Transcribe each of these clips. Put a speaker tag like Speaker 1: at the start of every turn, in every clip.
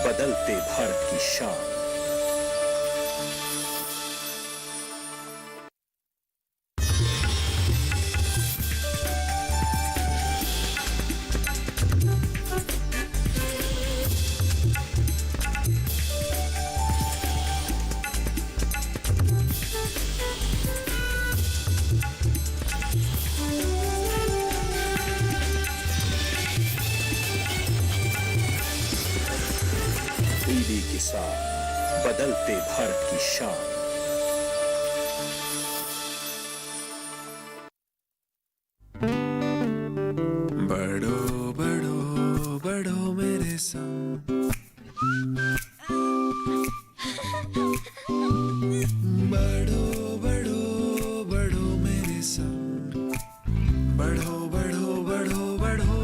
Speaker 1: बदलते भारत की शान। टीवी के साथ बदलते भारत की शान।
Speaker 2: बढ़ो बढ़ो बढ़ो मेरे संग, बढ़ो बढ़ो बढ़ो मेरे संग, बढ़ो बढ़ो बढ़ो बढ़ो।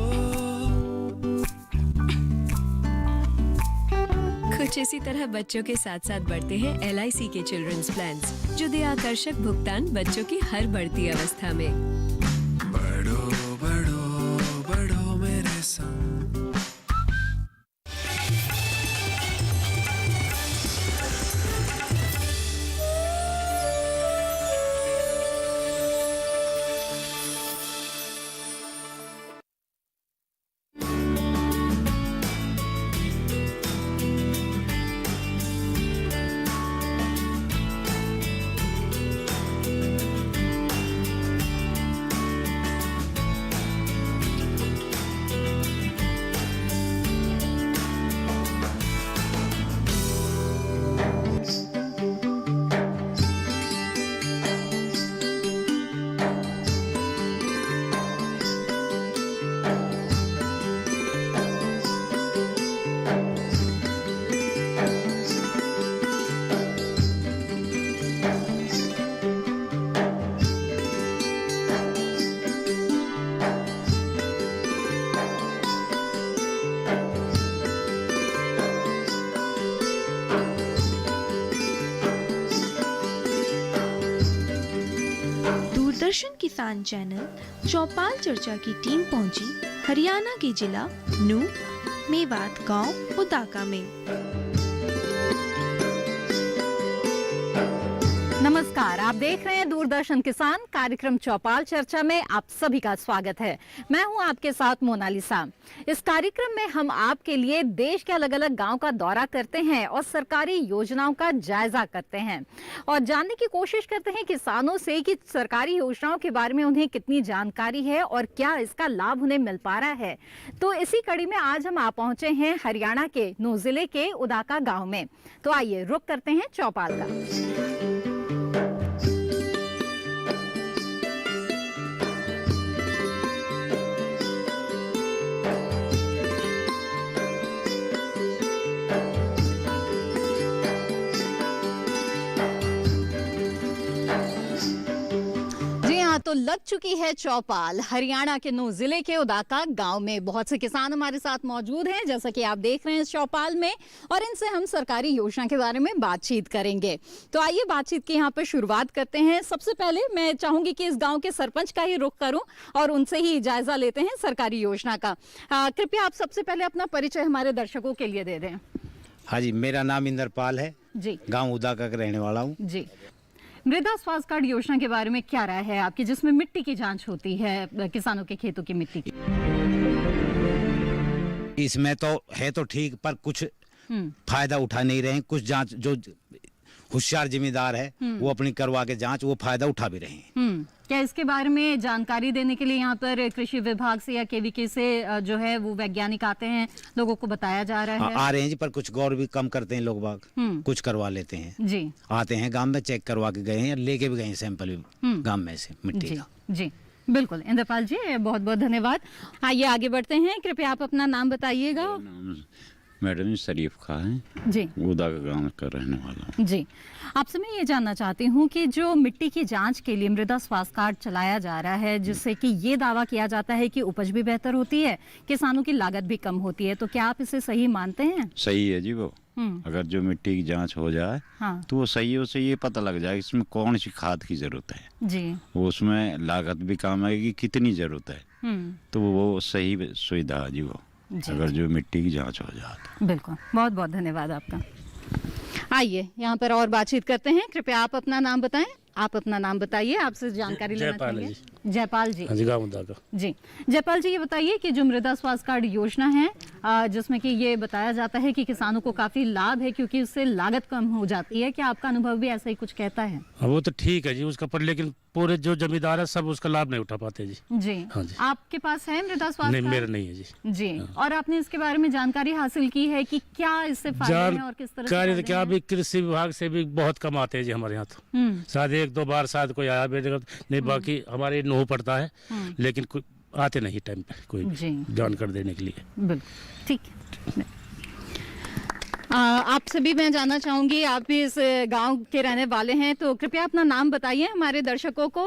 Speaker 3: कुछ इसी तरह बच्चों के साथ साथ बढ़ते हैं LIC के चिल्ड्रंस प्लान्स, जो दे आकर्षक भुगतान बच्चों की हर बढ़ती अवस्था में।
Speaker 2: बढ़ो बढ़ो बढ़ो मेरे संग।
Speaker 4: दूरदर्शन किसान चैनल चौपाल चर्चा की टीम पहुंची हरियाणा के जिला नूह मेवात गांव उदाका में।
Speaker 5: नमस्कार, आप देख रहे हैं दूरदर्शन किसान कार्यक्रम चौपाल चर्चा में आप सभी का स्वागत है। मैं हूं आपके साथ मोनालिसा। इस कार्यक्रम में हम आपके लिए देश के अलग अलग गांव का दौरा करते हैं और सरकारी योजनाओं का जायजा करते हैं और जानने की कोशिश करते हैं किसानों से कि सरकारी योजनाओं के बारे में उन्हें कितनी जानकारी है और क्या इसका लाभ उन्हें मिल पा रहा है। तो इसी कड़ी में आज हम आ पहुंचे हैं हरियाणा के नूह जिले के उदाका गाँव में। तो आइए रुक करते हैं चौपाल का। तो लग चुकी है चौपाल हरियाणा के नूह जिले के उदाका गांव में। बहुत से किसान हमारे साथ मौजूद हैं, जैसा कि आप देख रहे हैं इस चौपाल में, और इनसे हम सरकारी योजना के बारे में बातचीत करेंगे। तो आइए बातचीत की यहाँ पर शुरुआत करते हैं। सबसे पहले मैं चाहूंगी कि इस गांव के सरपंच का ही रुख करूं और उनसे ही जायजा लेते हैं सरकारी योजना का। कृपया आप सबसे पहले अपना परिचय हमारे दर्शकों के लिए दे दें।
Speaker 6: हाँ जी, मेरा नाम इंद्रपाल है जी, गाँव उदाका का रहने वाला हूँ
Speaker 5: जी। मृदा स्वास्थ्य कार्ड योजना के बारे में क्या राय है आपकी, जिसमें मिट्टी की जांच होती है किसानों के खेतों की मिट्टी की?
Speaker 6: इसमें तो है तो ठीक, पर कुछ फायदा उठा नहीं रहे हैं। कुछ जांच जो होशियार जिम्मेदार है वो अपनी करवा के जांच वो फायदा उठा भी रहे हैं।
Speaker 5: क्या इसके बारे में जानकारी देने के लिए यहाँ पर कृषि विभाग से या KVK से जो है वो वैज्ञानिक आते हैं, लोगों को बताया जा रहा है?
Speaker 6: आ रहे हैं जी, पर कुछ गौर भी कम करते हैं लोग बाग, कुछ करवा लेते हैं जी। आते हैं गांव में, चेक करवा के गए हैं, लेके भी गए हैं सैंपल गांव में से मिट्टी का
Speaker 5: जी। बिल्कुल इंद्रपाल जी, बहुत बहुत धन्यवाद। आइए आगे बढ़ते हैं। कृपया आप अपना नाम बताइएगा।
Speaker 7: मैडम शरीफ खां है जी, उदाका गांव का रहने वाला हूँ
Speaker 5: जी। आपसे मैं ये जानना चाहती हूँ कि जो मिट्टी की जांच के लिए मृदा स्वास्थ्य कार्ड चलाया जा रहा है, जिससे कि ये दावा किया जाता है कि उपज भी बेहतर होती है, किसानों की लागत भी कम होती है, तो क्या आप इसे सही मानते हैं?
Speaker 7: सही है जी। वो अगर जो मिट्टी की जांच हो जाए तो वो सही है, उसे ये पता लग जाए इसमें कौन सी खाद की जरूरत है जी, वो उसमें लागत भी काम आएगी, कितनी जरूरत है, तो वो सही सुविधा है जी। वो
Speaker 5: जी।
Speaker 7: अगर जो मिट्टी की जांच हो जाए तो।
Speaker 5: बिल्कुल, बहुत बहुत धन्यवाद आपका। आइए यहाँ पर और बातचीत करते हैं। कृपया आप अपना नाम बताएं। आप अपना नाम बताइए, आपसे जानकारी लेना चाहेंगे। जयपाल जी, जी जयपाल जी, ये बताइए कि जो मृदा स्वास्थ्य कार्ड योजना है, जिसमें कि ये बताया जाता है कि किसानों को काफी लाभ है क्योंकि उससे लागत कम हो जाती है, क्या आपका अनुभव भी ऐसा ही कुछ कहता है?
Speaker 8: वो तो ठीक है जी उसका, पर लेकिन पूरे जो जमींदार है सब उसका लाभ नहीं उठा पाते जी।
Speaker 5: जी, हाँ जी। आपके पास है मृदा स्वास्थ्य
Speaker 8: नहीं,
Speaker 5: कार्ड?
Speaker 8: मेरा नहीं है जी।
Speaker 5: जी, और आपने इसके बारे में जानकारी हासिल की है कि क्या इससे फायदे हैं और किस तरह से फायदे हैं?
Speaker 8: क्या अभी कृषि विभाग से भी बहुत कम आते हैं जी हमारे यहाँ तो। शायद 1-2 बार शायद कोई आया नहीं, बाकी हमारे नोह पड़ता है, लेकिन आते नहीं टाइम पे कोई जानकारी देने के लिए।
Speaker 5: बिल्कुल ठीक है। आपसे भी मैं जानना चाहूंगी, आप भी इस गांव के रहने वाले हैं, तो कृपया अपना नाम बताइए हमारे दर्शकों को।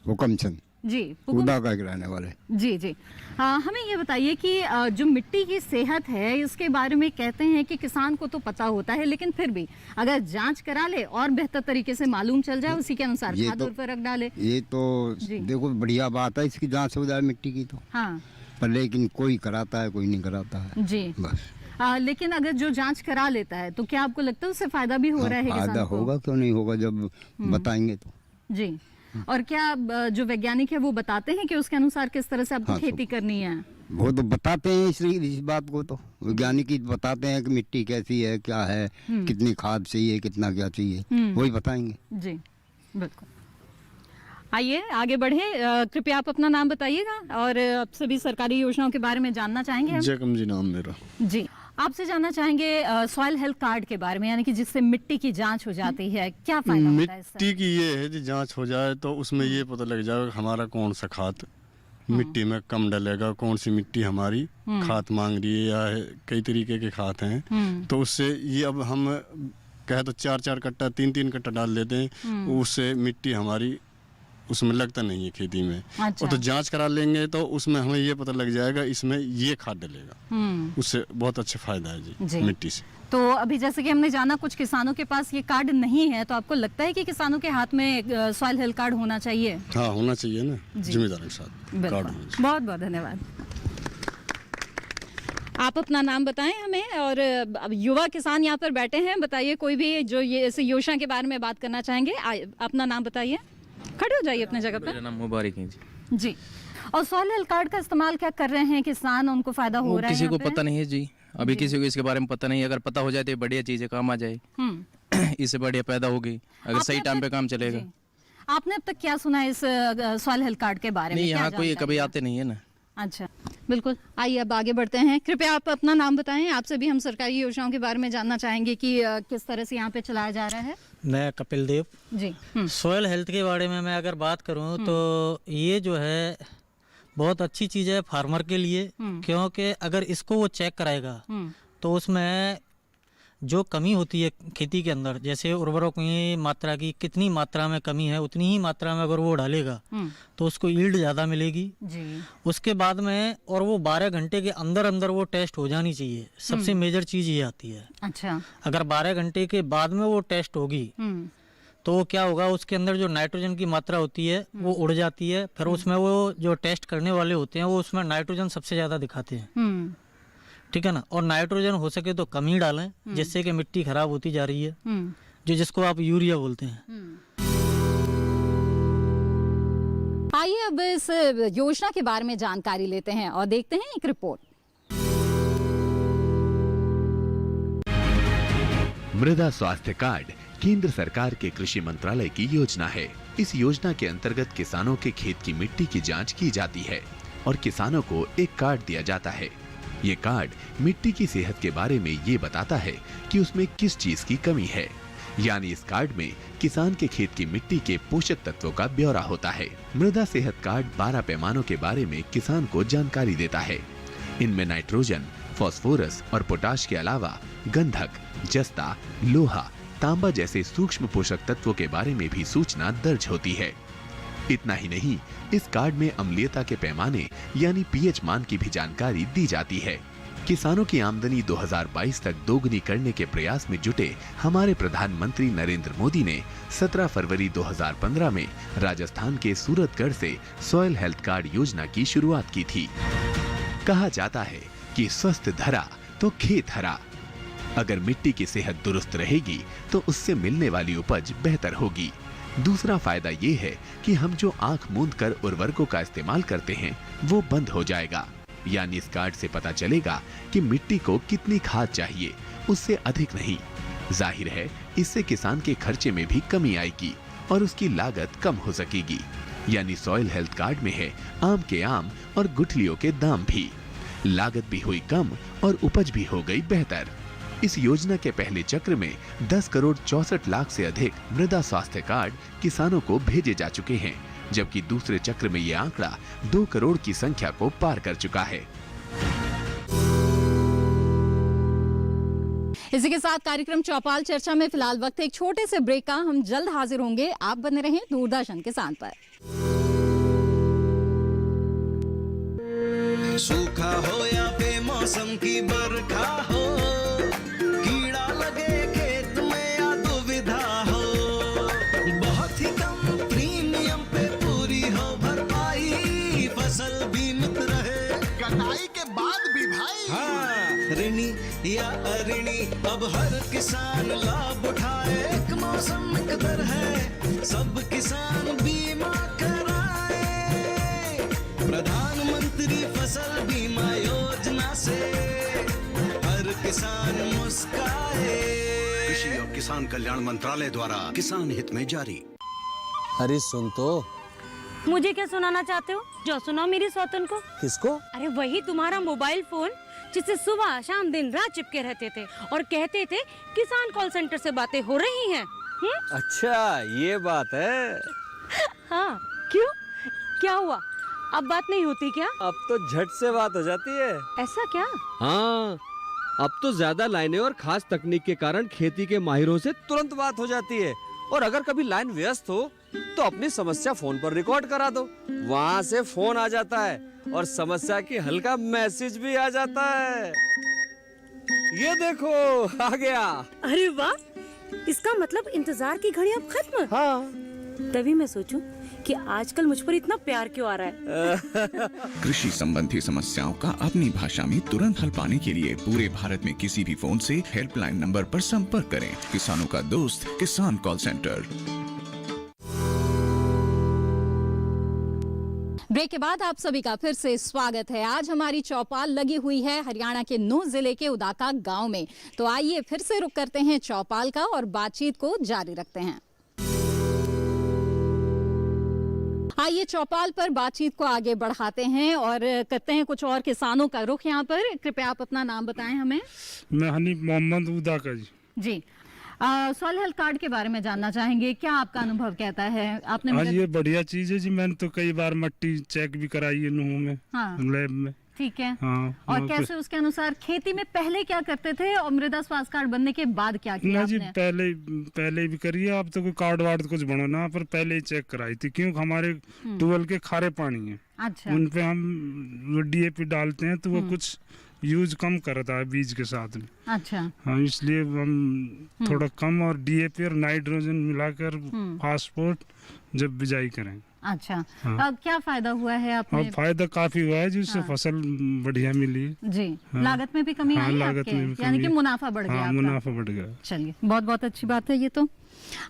Speaker 9: हुकमचंद
Speaker 5: जी,
Speaker 9: उदा का रहने वाले।
Speaker 5: जी जी, हमें ये बताइए कि जो मिट्टी की सेहत है इसके बारे में कहते हैं कि किसान को तो पता होता है, लेकिन फिर भी अगर जांच करा ले और बेहतर तरीके से मालूम चल जाए, उसी के अनुसार खाद उर्वरक डाले।
Speaker 9: ये तो देखो बढ़िया बात है, इसकी जांच हो जाए मिट्टी की तो। हाँ, पर लेकिन कोई कराता है कोई नहीं कराता है जी। बस
Speaker 5: लेकिन अगर जो जांच करा लेता है तो क्या आपको लगता है उससे फायदा भी हो रहा है?
Speaker 9: फायदा होगा, क्यों नहीं होगा जब बताएंगे तो।
Speaker 5: जी, और क्या जो वैज्ञानिक है वो बताते हैं कि उसके अनुसार किस तरह से आपको खेती करनी है?
Speaker 9: वो तो बताते हैं इस बात को, तो वैज्ञानिक ही बताते हैं कि मिट्टी कैसी है, क्या है, कितनी खाद चाहिए, कितना क्या चाहिए, वही बताएंगे।
Speaker 5: जी बिल्कुल। आइए आगे बढ़े। कृपया आप अपना नाम बताइएगा और आप सभी सरकारी योजनाओं के बारे में जानना चाहेंगे।
Speaker 10: जयकम जी नाम मेरा।
Speaker 5: जी, आपसे जानना चाहेंगे सॉइल हेल्थ कार्ड के बारे में, यानी कि जिससे मिट्टी की जांच हो जाती है, क्या फायदा होता है इससे?
Speaker 10: मिट्टी की ये है कि जांच हो जाए तो उसमें ये पता लग जाएगा हमारा कौन सा खाद मिट्टी में कम डलेगा, कौन सी मिट्टी हमारी खाद मांग रही है, या कई तरीके के खाद हैं। तो उससे ये अब हम कहे तो 4-4 कट्टा 3-3 कट्टा डाल देते हैं, उससे मिट्टी हमारी उसमें लगता नहीं है खेती में। अच्छा। और तो जांच करा लेंगे तो उसमें हमें ये पता लग जाएगा इसमें ये खाद डलेगा, उससे बहुत अच्छा फायदा है जी मिट्टी से। तो
Speaker 5: अभी जैसे कि हमने जाना कुछ किसानों के पास ये कार्ड नहीं है, तो आपको लगता है कि किसानों के हाथ में सॉइल हेल्थ कार्ड होना चाहिए?
Speaker 10: हाँ, होना चाहिए ना, जिम्मेदारी के साथ कार्ड होना चाहिए।
Speaker 5: बहुत बहुत धन्यवाद। आप अपना नाम बताएं हमें, और युवा किसान यहाँ पर बैठे हैं, बताइए कोई भी जो ये इस योजना के बारे में बात करना चाहेंगे, अपना नाम बताइए, खड़े हो जाइए अपने जगह पर।
Speaker 11: मेरा नाम मुबारक है जी।
Speaker 5: जी, और सॉइल हेल्थ कार्ड का इस्तेमाल क्या कर रहे हैं किसान, उनको फायदा हो रहा है?
Speaker 11: किसी को पता नहीं है जी, अभी किसी को इसके बारे में पता नहीं है। अगर पता हो जाए तो बढ़िया चीज है, काम आ जाए, इससे बढ़िया पैदा होगी अगर सही टाइम पे काम चलेगा। आपने अब तक क्या सुना है इस सॉइल हेल्थ कार्ड के बारे में? नहीं, यहाँ कोई कभी आते नहीं है ना। अच्छा, बिल्कुल। आइए अब आगे बढ़ते हैं। कृपया आप अपना नाम बताएं। आपसे भी हम सरकारी योजनाओं के बारे में जानना चाहेंगे कि किस तरह से यहाँ पे चलाया जा रहा है।
Speaker 12: मैं कपिल देव
Speaker 5: जी।
Speaker 12: सॉइल हेल्थ के बारे में मैं अगर बात करूँ तो ये जो है बहुत अच्छी चीज़ है फार्मर के लिए, क्योंकि अगर इसको वो चेक कराएगा तो उसमें जो कमी होती है खेती के अंदर, जैसे उर्वरकों की मात्रा की कितनी मात्रा में कमी है, उतनी ही मात्रा में अगर वो डालेगा तो उसको यील्ड ज़्यादा मिलेगी जी। उसके बाद में, और वो 12 घंटे के अंदर अंदर वो टेस्ट हो जानी चाहिए, सबसे मेजर चीज़ ये आती है।
Speaker 5: अच्छा,
Speaker 12: अगर 12 घंटे के बाद में वो टेस्ट होगी तो क्या होगा, उसके अंदर जो नाइट्रोजन की मात्रा होती है वो उड़ जाती है, फिर उसमें वो जो टेस्ट करने वाले होते हैं वो उसमें नाइट्रोजन सबसे ज़्यादा दिखाते हैं, ठीक है ना। और नाइट्रोजन हो सके तो कम ही डालें, जिससे कि मिट्टी खराब होती जा रही है, जो जिसको आप यूरिया बोलते हैं।
Speaker 5: आइए अब इस योजना के बारे में जानकारी लेते हैं और देखते हैं एक रिपोर्ट।
Speaker 13: मृदा स्वास्थ्य कार्ड केंद्र सरकार के कृषि मंत्रालय की योजना है। इस योजना के अंतर्गत किसानों के खेत की मिट्टी की जांच की जाती है और किसानों को एक कार्ड दिया जाता है। ये कार्ड मिट्टी की सेहत के बारे में ये बताता है कि उसमें किस चीज की कमी है, यानी इस कार्ड में किसान के खेत की मिट्टी के पोषक तत्वों का ब्यौरा होता है। मृदा सेहत कार्ड 12 पैमानों के बारे में किसान को जानकारी देता है। इनमें नाइट्रोजन, फास्फोरस और पोटाश के अलावा गंधक, जस्ता, लोहा, तांबा जैसे सूक्ष्म पोषक तत्वों के बारे में भी सूचना दर्ज होती है। इतना ही नहीं, इस कार्ड में अम्लीयता के पैमाने यानी पीएच मान की भी जानकारी दी जाती है। किसानों की आमदनी 2022 तक दोगुनी करने के प्रयास में जुटे हमारे प्रधानमंत्री नरेंद्र मोदी ने 17 फरवरी 2015 में राजस्थान के सूरतगढ़ से सॉइल हेल्थ कार्ड योजना की शुरुआत की थी। कहा जाता है कि स्वस्थ धरा तो खेत हरा। अगर मिट्टी की सेहत दुरुस्त रहेगी तो उससे मिलने वाली उपज बेहतर होगी। दूसरा फायदा ये है कि हम जो आंख मूंद कर उर्वरकों का इस्तेमाल करते हैं वो बंद हो जाएगा। यानी इस कार्ड से पता चलेगा कि मिट्टी को कितनी खाद चाहिए, उससे अधिक नहीं। जाहिर है इससे किसान के खर्चे में भी कमी आएगी और उसकी लागत कम हो सकेगी। यानी सॉइल हेल्थ कार्ड में है आम के आम और गुठलियों के दाम भी, लागत भी हुई कम और उपज भी हो गई बेहतर। इस योजना के पहले चक्र में 10 करोड़ 64 लाख से अधिक मृदा स्वास्थ्य कार्ड किसानों को भेजे जा चुके हैं, जबकि दूसरे चक्र में ये आंकड़ा 2 करोड़ की संख्या को पार कर चुका है।
Speaker 5: इसी के साथ कार्यक्रम चौपाल चर्चा में फिलहाल वक्त है एक छोटे से ब्रेक का। हम जल्द हाजिर होंगे। आप बने रहें दूरदर्शन किसान पर।
Speaker 2: सूखा हो या बेमौसम की बरखा हो, कीड़ा लगे खेत में या दुविधा हो, बहुत ही कम प्रीमियम पे पूरी हो भरपाई, फसल बीमित रहे कटाई के बाद भी भाई। हाँ, ऋणी या अऋणी अब हर किसान लाभ उठाए। एक मौसम कदर है, सब किसान बीमा कराए। प्रधानमंत्री फसल बीमा योजना से हर किसान मुस्काए।
Speaker 1: कृषि और किसान कल्याण मंत्रालय द्वारा किसान हित में जारी।
Speaker 14: अरे सुन तो,
Speaker 15: मुझे क्या सुनाना चाहते हो? जो सुनाओ मेरी सौतन को।
Speaker 14: किसको?
Speaker 15: अरे वही तुम्हारा मोबाइल फोन जिससे सुबह शाम दिन रात चिपके रहते थे और कहते थे किसान कॉल सेंटर से बातें हो रही हैं।
Speaker 14: अच्छा ये बात है।
Speaker 15: हाँ, क्यों? क्या हुआ? अब बात नहीं होती क्या?
Speaker 14: अब तो झट से बात हो जाती है।
Speaker 15: ऐसा क्या?
Speaker 14: हाँ, अब तो ज्यादा लाइनें और खास तकनीक के कारण खेती के माहिरों से तुरंत बात हो जाती है। और अगर कभी लाइन व्यस्त हो तो अपनी समस्या फोन पर रिकॉर्ड करा दो, वहाँ से फोन आ जाता है और समस्या की हल का मैसेज भी आ जाता है। ये देखो आ गया।
Speaker 15: अरे वाह, इसका मतलब इंतजार की घड़ी अब खत्म।
Speaker 14: हाँ,
Speaker 15: तभी मैं सोचूं कि आजकल मुझ पर इतना प्यार क्यों आ रहा है।
Speaker 16: कृषि संबंधी समस्याओं का अपनी भाषा में तुरंत हल पाने के लिए पूरे भारत में किसी भी फोन से हेल्पलाइन नंबर पर संपर्क करें। किसानों का दोस्त किसान कॉल सेंटर।
Speaker 5: ब्रेक के बाद आप सभी का फिर से स्वागत है। आज हमारी चौपाल लगी हुई है हरियाणा के नूह जिले के उदाका गांव में। तो आइए फिर से रुक करते हैं चौपाल का और बातचीत को जारी रखते हैं। आइए चौपाल पर बातचीत को आगे बढ़ाते हैं और करते हैं कुछ और किसानों का रुख यहाँ पर। कृपया आप अपना नाम बताएं हमें।
Speaker 17: मैं हनीफ मोहम्मद उदाका जी।
Speaker 5: सॉइल हेल्थ कार्ड के बारे में जानना चाहेंगे, क्या आपका अनुभव कहता है? आपने
Speaker 17: हाँ, ये बढ़िया चीज है जी। मैंने तो कई बार मिट्टी चेक भी कराई है नूह में,
Speaker 5: हाँ,
Speaker 17: लैब में।
Speaker 5: ठीक है।
Speaker 17: हाँ,
Speaker 5: और कैसे उसके अनुसार खेती में पहले क्या करते थे और मृदा स्वास्थ्य कार्ड बनने के बाद क्या किया
Speaker 17: जी?
Speaker 5: आपने?
Speaker 17: पहले भी करिए। अब तो कोई कार्ड वार्ड कुछ बना ना, पर पहले ही चेक कराई थी, क्योंकि हमारे ट्यूबवेल के खारे पानी है।
Speaker 5: अच्छा।
Speaker 17: उन पे हम DAP डालते हैं तो वो कुछ यूज कम करता है बीज के साथ में।
Speaker 5: अच्छा।
Speaker 17: हाँ, इसलिए हम थोड़ा कम और DAP और नाइट्रोजन मिलाकर फास्फोट जब बिजाई करें।
Speaker 5: अच्छा।
Speaker 17: हाँ।
Speaker 5: अब क्या फायदा हुआ है आपने?
Speaker 17: अब फायदा काफी हुआ है, जिससे फसल बढ़िया मिली
Speaker 5: जी।
Speaker 17: हाँ।
Speaker 5: लागत में भी कमी आई है आपके? यानी कि मुनाफा बढ़ गया।
Speaker 17: हाँ, मुनाफा बढ़ गया।
Speaker 5: चलिए, बहुत बहुत अच्छी बात है। ये तो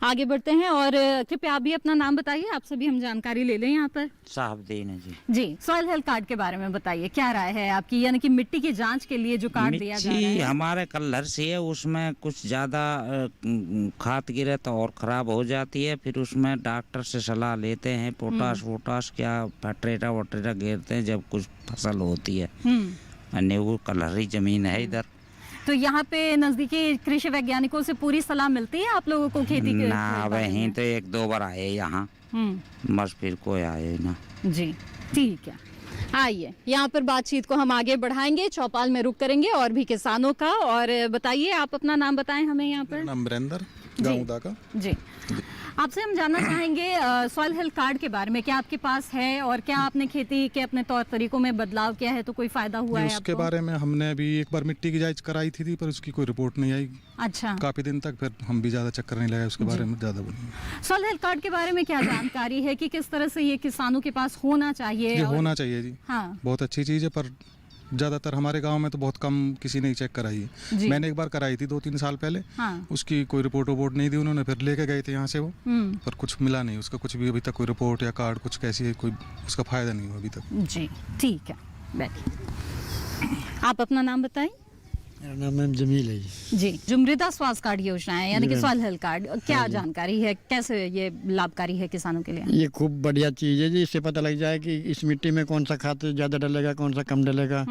Speaker 5: आगे बढ़ते हैं और कृपया आप भी अपना नाम बताइए, आपसे भी हम जानकारी ले लें यहाँ पर।
Speaker 18: साहबदीन है
Speaker 5: जी। सॉइल हेल्थ कार्ड के बारे में बताइए, क्या राय है आपकी? यानी कि मिट्टी की जांच के लिए जो कार्ड दिया जा रहा है।
Speaker 18: हमारे कलर से है, उसमें कुछ ज्यादा खाद गिरे तो और खराब हो जाती है। फिर उसमें डॉक्टर से सलाह लेते हैं, पोटाश क्या फटरेटा वटरेटा गिरते हैं जब कुछ फसल होती है। वो कलहरी जमीन है इधर।
Speaker 5: तो यहाँ पे नजदीकी कृषि वैज्ञानिकों से पूरी सलाह मिलती है आप लोगों को खेती के?
Speaker 18: ना, वहीं तो 1-2 बार आए यहाँ, बस फिर कोई आए ना।
Speaker 5: जी, ठीक है। आइए यहाँ पर बातचीत को हम आगे बढ़ाएंगे, चौपाल में रुक करेंगे और भी किसानों का। और बताइए, आप अपना नाम बताएं हमें यहाँ पर।
Speaker 19: नाम वीरेंद्र, गाँव उदाका।
Speaker 5: जी। आपसे हम जानना चाहेंगे सॉइल हेल्थ कार्ड के बारे में, क्या आपके पास है और क्या आपने खेती के अपने तौर तरीकों में बदलाव किया है तो कोई फायदा हुआ है
Speaker 19: उसके
Speaker 5: आपको?
Speaker 19: बारे में हमने अभी एक बार मिट्टी की जांच कराई थी पर उसकी कोई रिपोर्ट नहीं आई।
Speaker 5: अच्छा।
Speaker 19: काफी दिन तक, फिर हम भी ज्यादा चक्कर नहीं लगाए उसके बारे में, ज्यादा बोले।
Speaker 5: सॉइल हेल्थ कार्ड के बारे में क्या जानकारी है कि किस तरह से ये किसानों के पास होना चाहिए?
Speaker 19: ये होना चाहिए जी।
Speaker 5: हाँ।
Speaker 19: बहुत अच्छी चीज है, पर ज्यादातर हमारे गांव में तो बहुत कम किसी ने चेक कराई है। मैंने एक बार कराई थी 2-3 साल पहले। उसकी कोई रिपोर्ट नहीं दी उन्होंने, फिर लेके गए थे यहाँ से वो, पर कुछ मिला नहीं उसका, कुछ भी अभी तक कोई रिपोर्ट या कार्ड कुछ कैसी है, कोई उसका फायदा नहीं हुआ अभी तक।
Speaker 5: जी ठीक है, बैठिए। आप अपना नाम बताएं।
Speaker 20: मेरा नाम मैम जमील है
Speaker 5: जी। जो मृदा स्वास्थ्य कार्ड योजना है यानी कि सॉइल हेल्थ कार्ड, क्या जानकारी है, कैसे ये लाभकारी है किसानों के लिए?
Speaker 20: ये खूब बढ़िया चीज़ है जी, इससे पता लग जाए कि इस मिट्टी में कौन सा खाद ज़्यादा डलेगा, कौन सा कम डलेगा।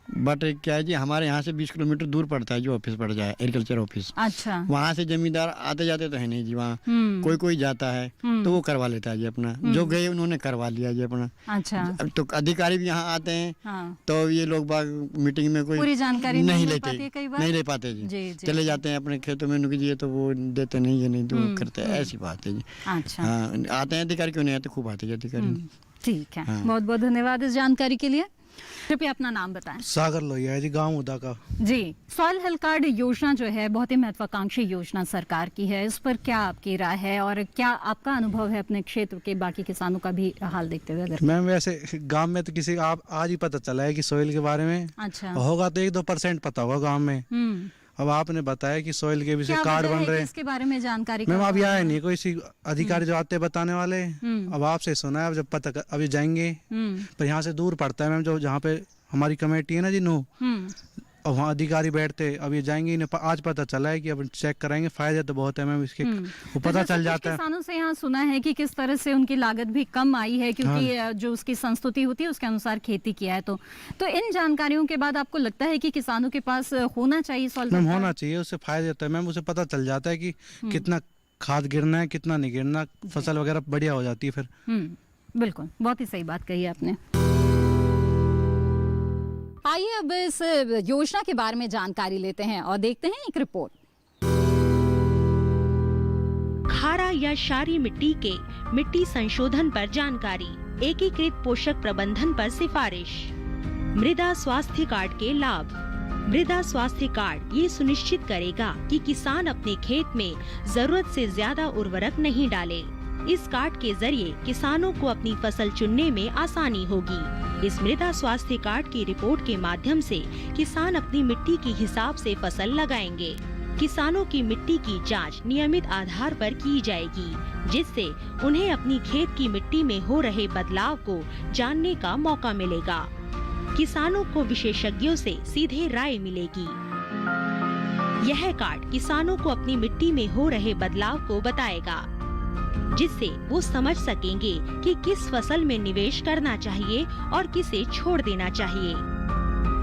Speaker 20: बट क्या है जी, हमारे यहाँ से 20 किलोमीटर दूर पड़ता है जो ऑफिस पड़ जाए, एग्रीकल्चर ऑफिस।
Speaker 5: अच्छा।
Speaker 20: वहाँ से जमींदार आते जाते तो है नहीं जी, वहाँ कोई जाता है तो वो करवा लेता है जी अपना, जो गए उन्होंने करवा लिया जी अपना।
Speaker 5: अच्छा।
Speaker 20: तो अधिकारी भी यहाँ आते हैं तो ये लोग बाग मीटिंग में कोई
Speaker 5: पूरी जानकारी
Speaker 20: नहीं लेते, नहीं ले पाते जी, चले जाते हैं अपने खेतों में, नुकी जी तो वो देते नहीं है, नहीं तो करते हैं, ऐसी बात है जी।
Speaker 5: अच्छा।
Speaker 20: हाँ, आते हैं अधिकारी, क्यों नहीं आते, खूब आते हैं अधिकारी।
Speaker 5: ठीक है, बहुत बहुत धन्यवाद इस जानकारी के लिए। कृपया अपना नाम बताएं।
Speaker 21: सागर लोहिया है जी, गांव उदा का।
Speaker 5: जी। सॉइल हेल्थ कार्ड योजना जो है बहुत ही महत्वाकांक्षी योजना सरकार की है, इस पर क्या आपकी राय है और क्या आपका अनुभव है अपने क्षेत्र के बाकी किसानों का भी हाल देखते हुए? अगर
Speaker 21: मैम वैसे गांव में तो किसी आप आज ही पता चला है कि सॉइल के बारे में।
Speaker 5: अच्छा।
Speaker 21: होगा तो 1-2% पता होगा गाँव में। अब आपने बताया कि सॉइल के विषय कार्ड बन रहे हैं,
Speaker 5: इसके बारे में जानकारी
Speaker 21: मैम अभी आया नहीं कोई सी अधिकारी जो आते बताने वाले। अब आपसे सुना है, अब जब पता अभी जाएंगे, पर यहाँ से दूर पड़ता है मैम, जो जहाँ पे हमारी कमेटी है ना जी नू, और वहाँ अधिकारी बैठते, अब ये जाएंगे ही नहीं। आज पता चला है कि अब चेक कराएंगे, फायदे तो बहुत है मैम इसके, वो पता चल जाता है।
Speaker 5: किसानों से यहाँ सुना है कि किस तरह से उनकी लागत भी कम आई है, क्योंकि जो उसकी संस्तुति होती है उसके अनुसार खेती किया है। तो इन जानकारियों के बाद आपको लगता है कि किसानों के पास होना चाहिए सॉइल
Speaker 21: मैम? होना चाहिए, उससे फायदा होता है मैम, उसे पता चल जाता है कि कितना खाद गिरना है, कितना नहीं गिरना, फसल वगैरह बढ़िया हो जाती है फिर।
Speaker 5: बिल्कुल, बहुत ही सही बात कही आपने। आइए अब इस योजना के बारे में जानकारी लेते हैं और देखते हैं एक रिपोर्ट।
Speaker 22: खारा या क्षारीय मिट्टी के मिट्टी संशोधन पर जानकारी, एकीकृत पोषक प्रबंधन पर सिफारिश, मृदा स्वास्थ्य कार्ड के लाभ। मृदा स्वास्थ्य कार्ड ये सुनिश्चित करेगा कि किसान अपने खेत में जरूरत से ज्यादा उर्वरक नहीं डाले। इस कार्ड के जरिए किसानों को अपनी फसल चुनने में आसानी होगी। इस मृदा स्वास्थ्य कार्ड की रिपोर्ट के माध्यम से किसान अपनी मिट्टी के हिसाब से फसल लगाएंगे। किसानों की मिट्टी की जांच नियमित आधार पर की जाएगी, जिससे उन्हें अपनी खेत की मिट्टी में हो रहे बदलाव को जानने का मौका मिलेगा। किसानों को विशेषज्ञों से सीधे राय मिलेगी। यह कार्ड किसानों को अपनी मिट्टी में हो रहे बदलाव को बताएगा, जिससे वो समझ सकेंगे कि किस फसल में निवेश करना चाहिए और किसे छोड़ देना चाहिए।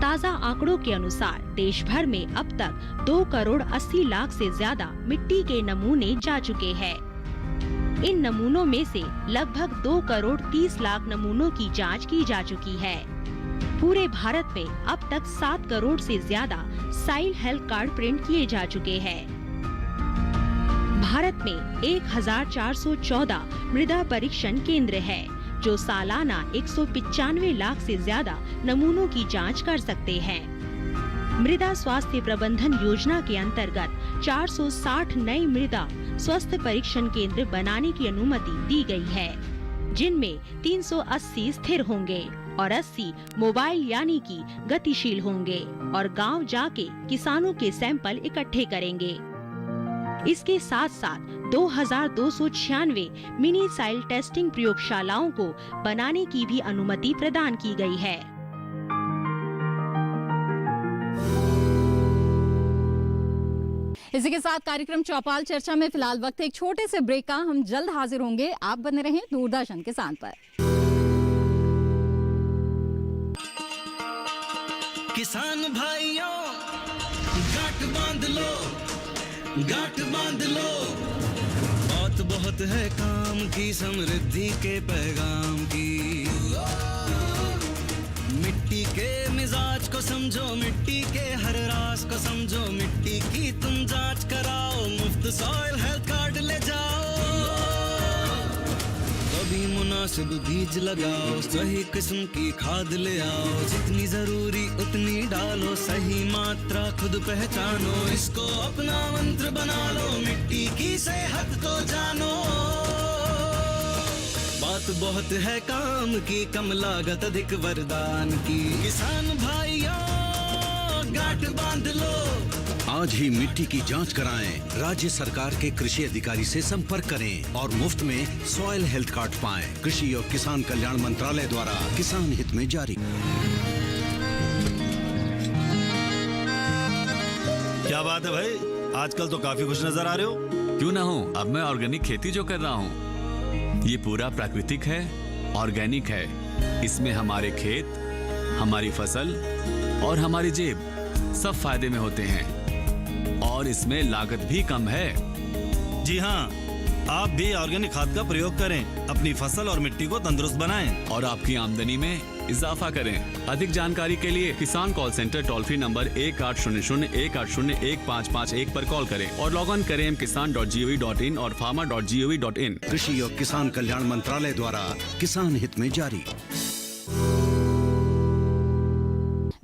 Speaker 22: ताज़ा आंकड़ों के अनुसार देश भर में अब तक 2 करोड़ 80 लाख से ज्यादा मिट्टी के नमूने जा चुके हैं। इन नमूनों में से लगभग 2 करोड़ 30 लाख नमूनों की जांच की जा चुकी है। पूरे भारत में अब तक 7 करोड़ से ज्यादा सॉइल हेल्थ कार्ड प्रिंट किए जा चुके हैं। भारत में 1414 मृदा परीक्षण केंद्र है, जो सालाना 195 लाख से ज्यादा नमूनों की जांच कर सकते हैं। मृदा स्वास्थ्य प्रबंधन योजना के अंतर्गत 460 नए मृदा स्वास्थ्य परीक्षण केंद्र बनाने की अनुमति दी गई है, जिनमें 380 स्थिर होंगे और 80 मोबाइल यानी कि गतिशील होंगे और गांव जाके किसानों के सैंपल इकट्ठे करेंगे। इसके साथ साथ 2296 मिनी सॉइल टेस्टिंग प्रयोगशालाओं को बनाने की भी अनुमति प्रदान की गई है।
Speaker 5: इसी के साथ कार्यक्रम चौपाल चर्चा में फिलहाल वक्त है एक छोटे से ब्रेक का। हम जल्द हाजिर होंगे, आप बने रहें दूरदर्शन किसान पर।
Speaker 2: किसान भाइयों गांठ बांध लो, गांठ बांध लो, बात बहुत है काम की, समृद्धि के पैगाम की। मिट्टी के मिजाज को समझो, मिट्टी के हर राज को समझो, मिट्टी की तुम जांच कराओ, मुफ्त सॉइल हेल्थ कार्ड ले जाओ। कभी मुनासिब बीज लगाओ, सही किस्म की खाद ले आओ, जितनी जरूरी उतनी डालो, सही मात्रा खुद पहचानो, इसको अपना मंत्र बना लो, मिट्टी की सेहत को जानो। बात बहुत है काम की, कम लागत अधिक वरदान की। किसान भाइयों गांठ बांध लो,
Speaker 3: आज ही मिट्टी की जांच कराएं। राज्य सरकार के कृषि अधिकारी से संपर्क करें और मुफ्त में सॉइल हेल्थ कार्ड पाएं। कृषि और किसान कल्याण मंत्रालय द्वारा किसान हित में जारी।
Speaker 4: क्या बात है भाई, आजकल तो काफी खुश नजर आ रहे हो।
Speaker 23: क्यों ना हो, अब मैं ऑर्गेनिक खेती जो कर रहा हूँ ये पूरा प्राकृतिक है, ऑर्गेनिक है। इसमें हमारे खेत, हमारी फसल और हमारी जेब सब फायदे में होते हैं और इसमें लागत भी कम है।
Speaker 4: जी हाँ, आप भी ऑर्गेनिक खाद का प्रयोग करें, अपनी फसल और मिट्टी को तंदुरुस्त बनाएं
Speaker 23: और आपकी आमदनी में इजाफा करें। अधिक जानकारी के लिए किसान call centre toll free number 1800-180-1551 पर कॉल करें और लॉग ऑन करें kisan.gov.in और farmer.gov.in।
Speaker 3: कृषि और किसान कल्याण मंत्रालय द्वारा किसान हित में जारी।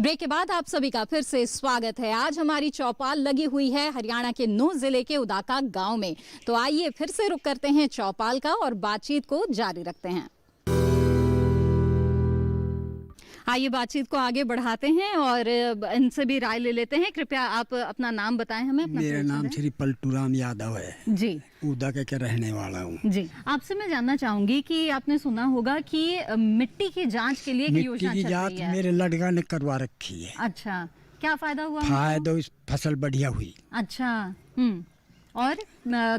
Speaker 5: ब्रेक के बाद आप सभी का फिर से स्वागत है। आज हमारी चौपाल लगी हुई है हरियाणा के नूंह जिले के उदाका गांव में। तो आइए फिर से रुक करते हैं चौपाल का और बातचीत को जारी रखते हैं। आइए बातचीत को आगे बढ़ाते हैं और इनसे भी राय ले लेते हैं। कृपया आप अपना नाम बताएं हमें।
Speaker 20: मेरा नाम श्री पलटूराम यादव है
Speaker 5: जी,
Speaker 20: उदाका के रहने वाला हूँ
Speaker 5: जी। आपसे मैं जानना चाहूंगी कि आपने सुना होगा कि मिट्टी की जांच के लिए एक योजना चल रही है।
Speaker 20: मेरे लड़का ने करवा रखी है।
Speaker 5: अच्छा, क्या फायदा हुआ?
Speaker 20: फायदा, इस फसल बढ़िया हुई।
Speaker 5: अच्छा, और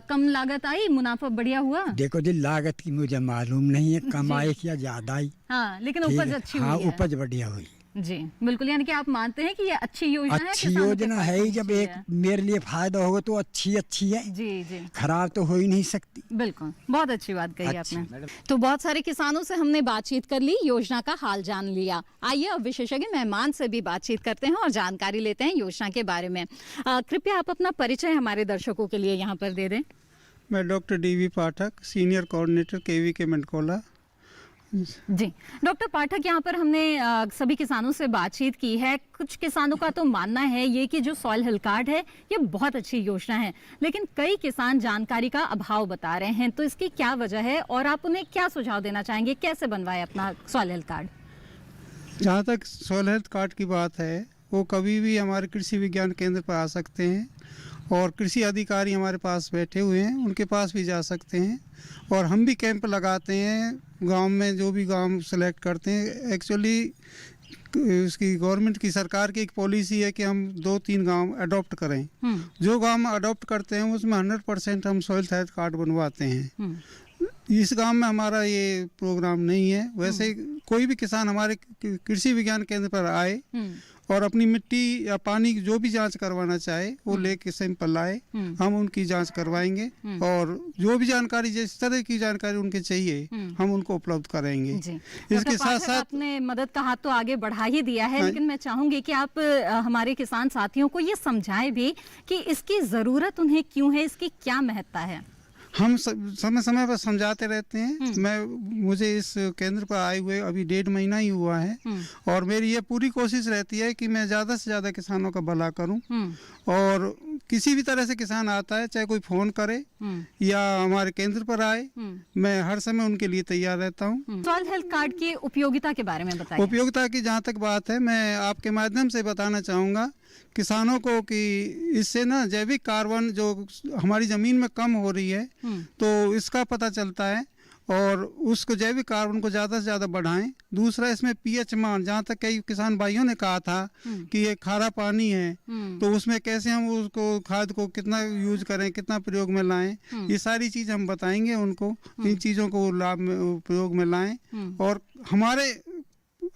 Speaker 5: कम लागत आई, मुनाफा बढ़िया हुआ?
Speaker 20: देखो जी, लागत की मुझे मालूम नहीं है, कमाई क्या ज्यादा आई।
Speaker 5: हाँ, लेकिन उपज अच्छी हुई है।
Speaker 20: हाँ, उपज बढ़िया हुई
Speaker 5: जी, बिल्कुल। यानी कि आप मानते हैं कि ये अच्छी योजना है?
Speaker 20: अच्छी योजना है ही, जब एक मेरे लिए फायदा होगा तो अच्छी है
Speaker 5: जी जी,
Speaker 20: खराब तो हो ही नहीं सकती।
Speaker 5: बिल्कुल, बहुत अच्छी बात कही आपने। तो बहुत सारे किसानों से हमने बातचीत कर ली, योजना का हाल जान लिया। आइए अब विशेषज्ञ मेहमान से भी बातचीत करते हैं और जानकारी लेते हैं योजना के बारे में। कृपया आप अपना परिचय हमारे दर्शकों के लिए यहाँ पर दे दें।
Speaker 24: मैं डॉक्टर DV पाठक, सीनियर कोऑर्डिनेटर KVK मंडकोला।
Speaker 5: जी डॉक्टर पाठक, यहाँ पर हमने सभी किसानों से बातचीत की है। कुछ किसानों का तो मानना है ये कि जो सॉइल हेल्थ कार्ड है ये बहुत अच्छी योजना है, लेकिन कई किसान जानकारी का अभाव बता रहे हैं। तो इसकी क्या वजह है और आप उन्हें क्या सुझाव देना चाहेंगे, कैसे बनवाए अपना सॉइल हेल्थ कार्ड?
Speaker 24: जहाँ तक सॉइल हेल्थ कार्ड की बात है, वो कभी भी हमारे कृषि विज्ञान केंद्र पर आ सकते हैं और कृषि अधिकारी हमारे पास बैठे हुए हैं, उनके पास भी जा सकते हैं। और हम भी कैंप लगाते हैं गांव में, जो भी गांव सेलेक्ट करते हैं। एक्चुअली उसकी गवर्नमेंट की, सरकार की एक पॉलिसी है कि हम 2-3 गांव अडॉप्ट करें। जो गांव में अडॉप्ट करते हैं उसमें 100% हम सॉइल हेल्थ कार्ड बनवाते हैं। इस गांव में हमारा ये प्रोग्राम नहीं है। वैसे कोई भी किसान हमारे कृषि विज्ञान केंद्र पर आए और अपनी मिट्टी या पानी की जो भी जांच करवाना चाहे वो लेके सैंपल लाए, हम उनकी जांच करवाएंगे और जो भी जानकारी, जिस तरह की जानकारी उनके चाहिए, हम उनको उपलब्ध कराएंगे। इसके साथ साथ
Speaker 5: आपने मदद का हाथ तो आगे बढ़ा ही दिया है, लेकिन मैं चाहूंगी कि आप हमारे किसान साथियों को ये समझाएं भी कि इसकी जरूरत उन्हें क्यों है, इसकी क्या महत्ता है।
Speaker 24: हम समय समय पर समझाते रहते हैं। मुझे इस केंद्र पर आए हुए अभी 1.5 महीना ही हुआ है और मेरी ये पूरी कोशिश रहती है कि मैं ज़्यादा से ज़्यादा किसानों का भला करूं। और किसी भी तरह से किसान आता है, चाहे कोई फ़ोन करे या हमारे केंद्र पर आए, मैं हर समय उनके लिए तैयार रहता हूँ।
Speaker 5: सॉइल हेल्थ कार्ड की उपयोगिता के बारे में बताइए।
Speaker 24: उपयोगिता की जहाँ तक बात है, मैं आपके माध्यम से बताना चाहूँगा किसानों को कि इससे ना जैविक कार्बन जो हमारी ज़मीन में कम हो रही है, तो इसका पता चलता है और उसको जैविक कार्बन को ज़्यादा से ज़्यादा बढ़ाएं। दूसरा, इसमें pH मान, जहाँ तक कई किसान भाइयों ने कहा था कि ये खारा पानी है, तो उसमें कैसे हम उसको खाद को कितना यूज करें, कितना प्रयोग में लाएं, ये सारी चीज़ हम बताएंगे उनको। इन चीज़ों को लाभ में प्रयोग में लाएं और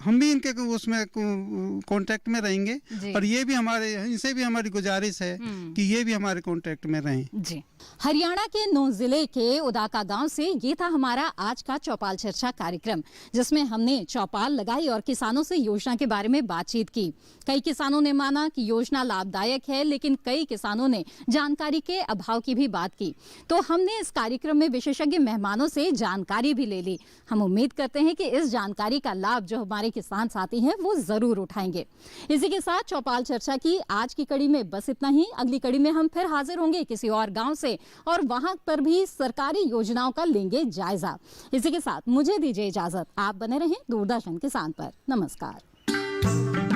Speaker 24: हम भी इनके उसमें कांटेक्ट में रहेंगे और ये भी इनसे भी हमारी गुजारिश है कि ये भी हमारे कांटेक्ट में रहें।
Speaker 5: जी, हरियाणा के नूंह जिले के उदाका गांव से ये था हमारा आज का चौपाल चर्चा कार्यक्रम, जिसमें हमने चौपाल लगाई और किसानों से योजना के बारे में बातचीत की। कई किसानों ने माना कि योजना लाभदायक है, लेकिन कई किसानों ने जानकारी के अभाव की भी बात की। तो हमने इस कार्यक्रम में विशेषज्ञ मेहमानों से जानकारी भी ले ली। हम उम्मीद करते हैं कि इस जानकारी का लाभ जो हमारे किसान साथी हैं वो जरूर उठाएंगे। इसी के साथ चौपाल चर्चा की आज की कड़ी में बस इतना ही। अगली कड़ी में हम फिर हाजिर होंगे किसी और गांव से और वहां पर भी सरकारी योजनाओं का लेंगे जायजा। इसी के साथ मुझे दीजिए इजाजत। आप बने रहें दूरदर्शन किसान पर। नमस्कार।